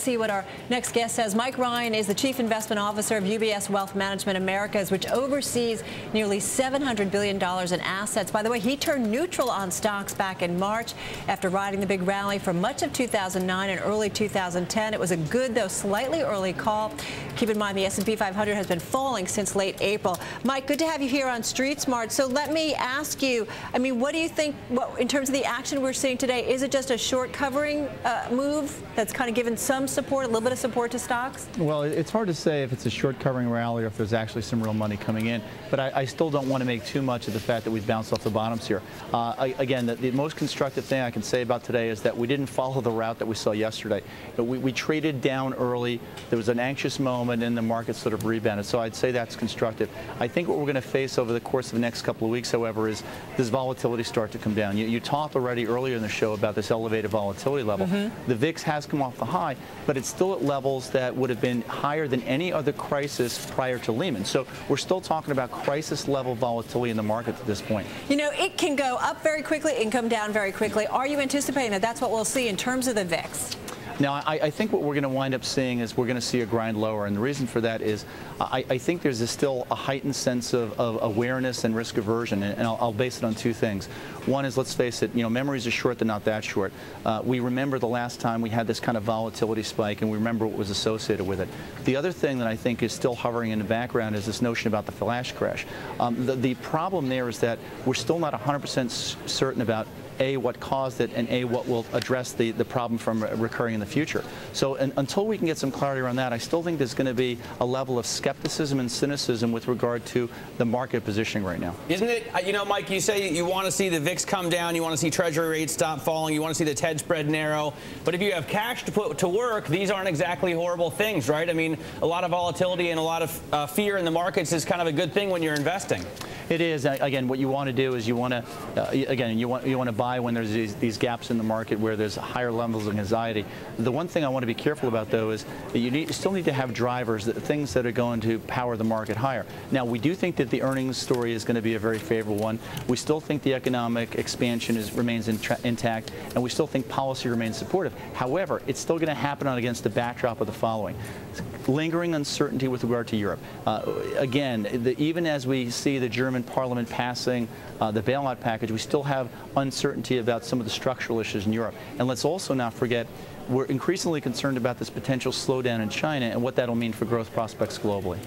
see what our next guest says. Mike Ryan is the Chief Investment Officer of UBS Wealth Management Americas, which oversees nearly $700 billion in assets. By the way, he turned neutral on stocks back in March after riding the big rally for much of 2009 and early 2010. It was a good, though slightly early call. Keep in mind the S&P 500 has been falling since late April. Mike, good to have you here on Street Smart. So let me ask you, I mean, what do you think, in terms of the action we're seeing today, is it just a short covering move that's kind of given some support, a little bit of support to stocks? Well, it's hard to say if it's a short covering rally or if there's actually some real money coming in, but I still don't want to make too much of the fact that we've bounced off the bottoms here. Again, the most constructive thing I can say about today is that we didn't follow the route that we saw yesterday. We traded down early. There was an anxious moment and the market sort of rebounded, so I'd say that's constructive. I think what we're going to face over the course of the next couple of weeks, however, is this volatility start to come down. You talked already earlier in the show about this elevated volatility level. The VIX has come off the high, but it's still at levels that would have been higher than any other crisis prior to Lehman. So we're still talking about crisis level volatility in the market at this point. You know, it can go up very quickly, it can come down very quickly. Are you anticipating that that's what we'll see in terms of the VIX? Now, I think what we're going to wind up seeing is we're going to see a grind lower, and the reason for that is I think there's still a heightened sense of awareness and risk aversion, and I'll base it on two things. One is, let's face it, memories are short, they're not that short. We remember the last time we had this kind of volatility spike, and we remember what was associated with it. The other thing that I think is still hovering in the background is this notion about the flash crash. The problem there is that we're still not 100% certain about A, what caused it, and A, what will address the problem from recurring in the future. So until we can get some clarity around that, I still think there's going to be a level of skepticism and cynicism with regard to the market positioning right now. Isn't it, Mike, you say you want to see the VIX come down, you want to see Treasury rates stop falling, you want to see the TED spread narrow, but if you have cash to put to work, these aren't exactly horrible things, right? I mean, a lot of volatility and a lot of fear in the markets is kind of a good thing when you're investing. It is. Again, what you want to do is you want to buy when there's these gaps in the market where there's higher levels of anxiety. The one thing I want to be careful about, though, is that you still need to have drivers, things that are going to power the market higher. Now, we do think that the earnings story is going to be a very favorable one. We still think the economic expansion remains intact, and we still think policy remains supportive. However, it's still going to happen against the backdrop of the following. Lingering uncertainty with regard to Europe. Again, even as we see the German parliament passing the bailout package, we still have uncertainty about some of the structural issues in Europe. And let's also not forget, we're increasingly concerned about this potential slowdown in China and what that'll mean for growth prospects globally.